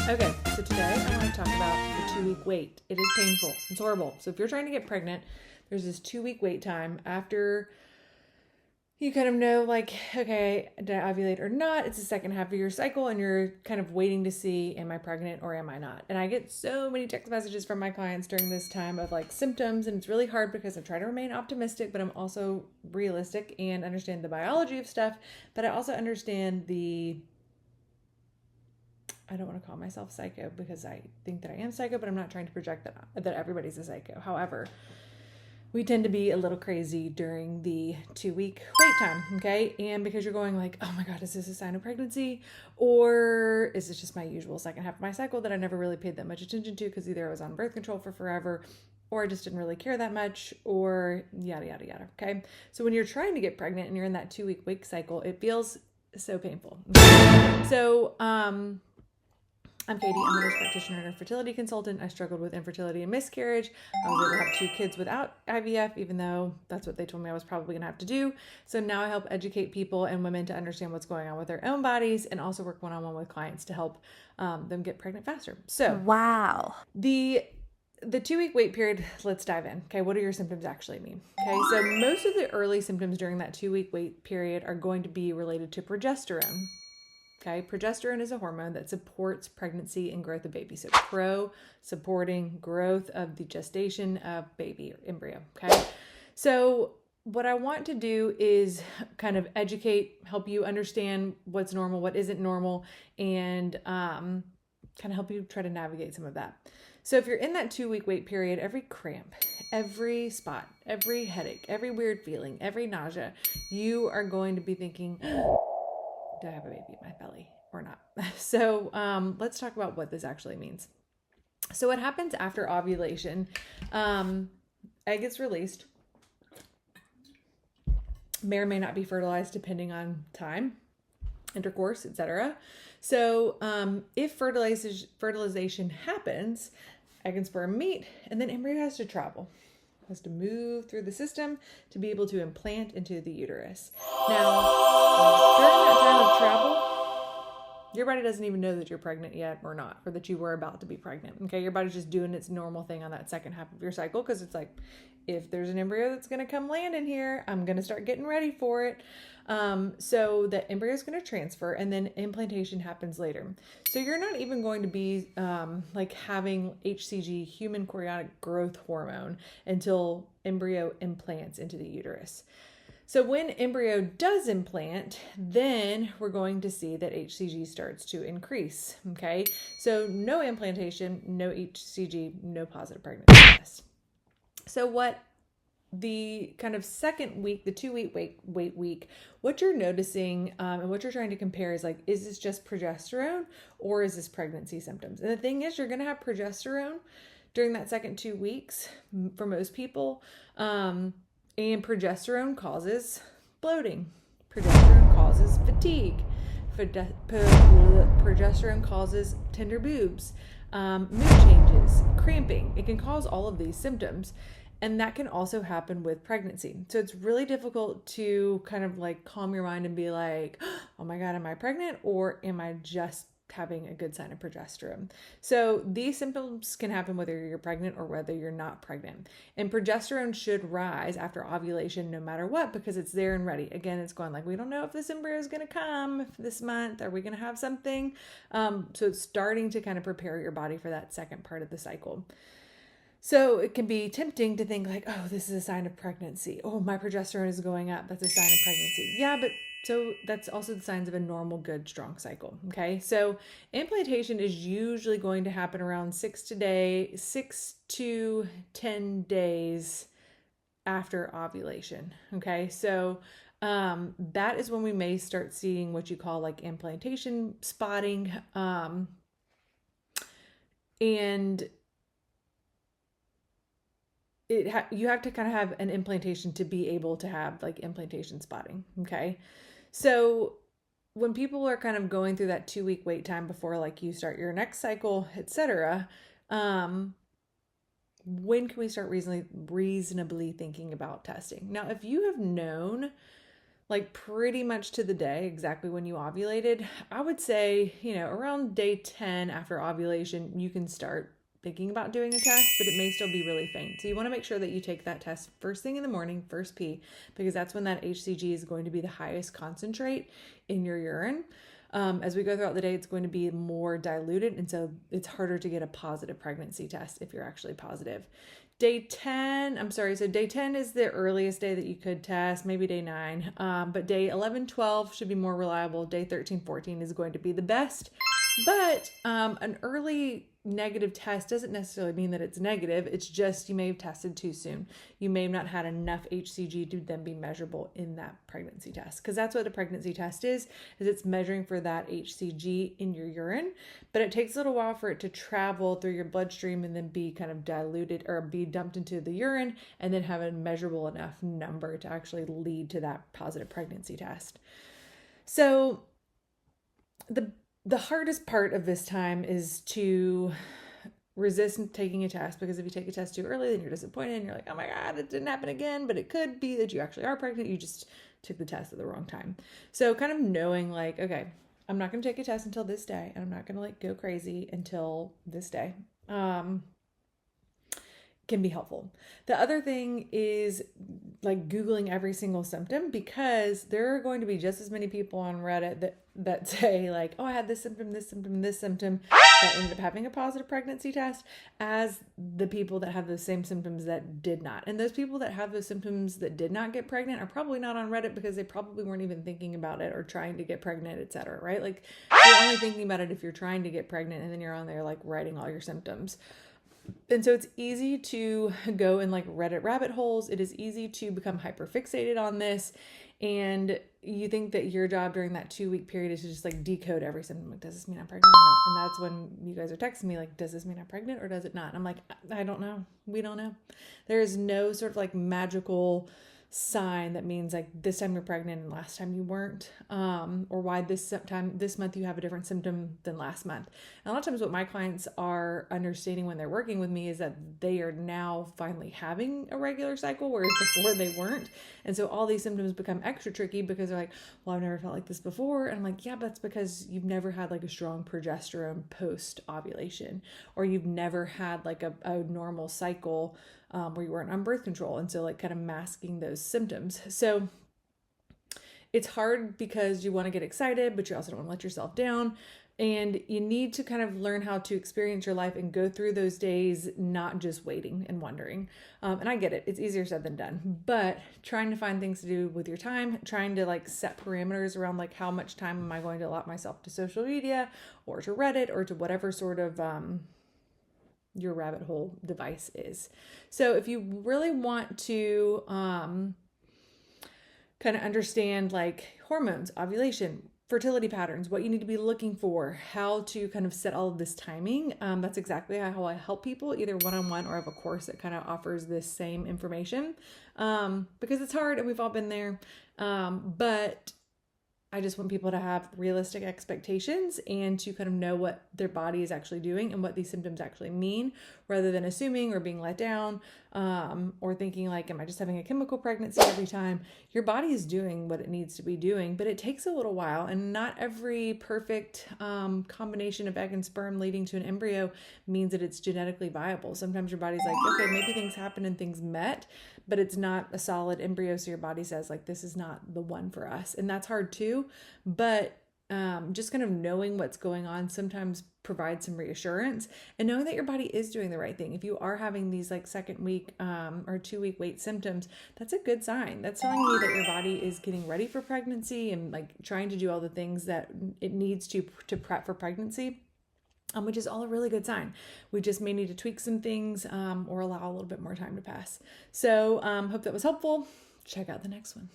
Okay, so today I want to talk about the 2 week wait. It is painful. It's horrible. So if you're trying to get pregnant, there's this 2 week wait time after you kind of know, like, okay, did I ovulate or not? It's the second half of your cycle, and you're kind of waiting to see, am I pregnant or am I not? And I get so many text messages from my clients during this time of like symptoms, and it's really hard because I try to remain optimistic, but I'm also realistic and understand the biology of stuff. But I also understand I don't want to call myself psycho because I think that I am psycho, but I'm not trying to project that everybody's a psycho. However, we tend to be a little crazy during the 2 week wait time, okay? And because you're going like, oh my God, is this a sign of pregnancy? Or is this just my usual second half of my cycle that I never really paid that much attention to because either I was on birth control for forever or I just didn't really care that much, or yada, yada, yada, okay? So when you're trying to get pregnant and you're in that 2 week wait cycle, it feels so painful. So, I'm Katie. I'm a nurse practitioner and a fertility consultant. I struggled with infertility and miscarriage. I was able to have 2 kids without IVF, even though that's what they told me I was probably going to have to do. So now I help educate people and women to understand what's going on with their own bodies, and also work one-on-one with clients to help them get pregnant faster. So wow. the 2 week wait period, let's dive in. Okay, what do your symptoms actually mean? Okay, so most of the early symptoms during that 2 week wait period are going to be related to progesterone. Okay, progesterone is a hormone that supports pregnancy and growth of baby. So supporting growth of the gestation of baby or embryo. Okay, so what I want to do is kind of educate, help you understand what's normal, what isn't normal, and kind of help you try to navigate some of that. So if you're in that 2 week wait period, every cramp, every spot, every headache, every weird feeling, every nausea, you are going to be thinking, do I have a baby in my belly or not? So let's talk about what this actually means. So what happens after ovulation? Egg gets released. May or may not be fertilized depending on time, intercourse, etc. So if fertilization happens, egg and sperm meet, and then embryo has to travel. Has to move through the system to be able to implant into the uterus. Now, during that time of travel, your body doesn't even know that you're pregnant yet or not, or that you were about to be pregnant. Okay, your body's just doing its normal thing on that second half of your cycle because it's like, if there's an embryo that's going to come land in here, I'm going to start getting ready for it. So the embryo is going to transfer, and then implantation happens later. So you're not even going to be like having HCG, human chorionic growth hormone, until embryo implants into the uterus. So when embryo does implant, then we're going to see that HCG starts to increase. Okay, so no implantation, no HCG, no positive pregnancy test. So what the kind of second week, the 2 week wait week, what you're noticing and what you're trying to compare is like, is this just progesterone or is this pregnancy symptoms? And the thing is, you're going to have progesterone during that second 2 weeks for most people. And progesterone causes bloating. Progesterone causes fatigue. Progesterone causes tender boobs, mood changes, cramping. It can cause all of these symptoms. And that can also happen with pregnancy. So it's really difficult to kind of like calm your mind and be like, oh my God, am I pregnant? Or am I just having a good sign of progesterone? So these symptoms can happen whether you're pregnant or whether you're not pregnant. And progesterone should rise after ovulation no matter what, because it's there and ready. Again, it's going like, we don't know if this embryo is going to come this month. Are we going to have something? So it's starting to kind of prepare your body for that second part of the cycle. So it can be tempting to think like, oh, this is a sign of pregnancy. Oh, my progesterone is going up. That's a sign of pregnancy. Yeah, but so that's also the signs of a normal, good, strong cycle. Okay. So implantation is usually going to happen around 6 to 10 days after ovulation. Okay. So that is when we may start seeing what you call like implantation spotting. And you have to kind of have an implantation to be able to have like implantation spotting. Okay. So when people are kind of going through that 2 week wait time before like you start your next cycle, etc., when can we start reasonably thinking about testing? Now, if you have known like pretty much to the day, exactly when you ovulated, I would say, around day 10 after ovulation, you can start thinking about doing a test, but it may still be really faint. So you want to make sure that you take that test first thing in the morning, first pee, because that's when that HCG is going to be the highest concentrate in your urine. As we go throughout the day, it's going to be more diluted, and so it's harder to get a positive pregnancy test if you're actually positive. Day 10 is the earliest day that you could test, maybe day 9. But day 11, 12 should be more reliable. Day 13, 14 is going to be the best. But an early negative test doesn't necessarily mean that it's negative. It's just you may have tested too soon. You may have not had enough HCG to then be measurable in that pregnancy test. Because that's what a pregnancy test is it's measuring for that HCG in your urine. But it takes a little while for it to travel through your bloodstream and then be kind of diluted or be dumped into the urine and then have a measurable enough number to actually lead to that positive pregnancy test. So the hardest part of this time is to resist taking a test, because if you take a test too early, then you're disappointed and you're like, oh my God, it didn't happen again. But it could be that you actually are pregnant. You just took the test at the wrong time. So kind of knowing like, okay, I'm not going to take a test until this day, and I'm not going to like go crazy until this day. Can be helpful. The other thing is like Googling every single symptom, because there are going to be just as many people on Reddit that say like, oh, I had this symptom, this symptom, this symptom, that ended up having a positive pregnancy test, as the people that have those same symptoms that did not. And those people that have those symptoms that did not get pregnant are probably not on Reddit, because they probably weren't even thinking about it or trying to get pregnant, etc. Right? Like you're only thinking about it if you're trying to get pregnant, and then you're on there like writing all your symptoms. And so it's easy to go in like Reddit rabbit holes. It is easy to become hyperfixated on this. And you think that your job during that 2-week period is to just like decode every symptom. Like, does this mean I'm pregnant or not? And that's when you guys are texting me like, does this mean I'm pregnant or does it not? And I'm like, I don't know. We don't know. There is no sort of like magical sign that means like this time you're pregnant and last time you weren't, or why this month you have a different symptom than last month. And a lot of times what my clients are understanding when they're working with me is that they are now finally having a regular cycle, whereas before they weren't. And so all these symptoms become extra tricky, because they're like, well, I've never felt like this before. And I'm like, yeah, but that's because you've never had like a strong progesterone post ovulation, or you've never had like a normal cycle where you weren't on birth control. And so like kind of masking those symptoms. So it's hard because you want to get excited, but you also don't want to let yourself down. And you need to kind of learn how to experience your life and go through those days, not just waiting and wondering. And I get it. It's easier said than done, but trying to find things to do with your time, trying to like set parameters around like how much time am I going to allot myself to social media or to Reddit or to whatever sort of, your rabbit hole device is. So if you really want to kind of understand like hormones, ovulation, fertility patterns, what you need to be looking for, how to kind of set all of this timing, that's exactly how I help people, either one-on-one or have a course that kind of offers this same information, because it's hard and we've all been there, but I just want people to have realistic expectations and to kind of know what their body is actually doing and what these symptoms actually mean, rather than assuming or being let down, or thinking like, am I just having a chemical pregnancy every time? Your body is doing what it needs to be doing, but it takes a little while, and not every perfect combination of egg and sperm leading to an embryo means that it's genetically viable. Sometimes your body's like, okay, maybe things happen and things met, but it's not a solid embryo. So your body says like, this is not the one for us. And that's hard too. But just kind of knowing what's going on sometimes provides some reassurance, and knowing that your body is doing the right thing. If you are having these like second week or 2-week wait symptoms, that's a good sign. That's telling you that your body is getting ready for pregnancy and like trying to do all the things that it needs to prep for pregnancy. Which is all a really good sign. We just may need to tweak some things or allow a little bit more time to pass. So hope that was helpful. Check out the next one.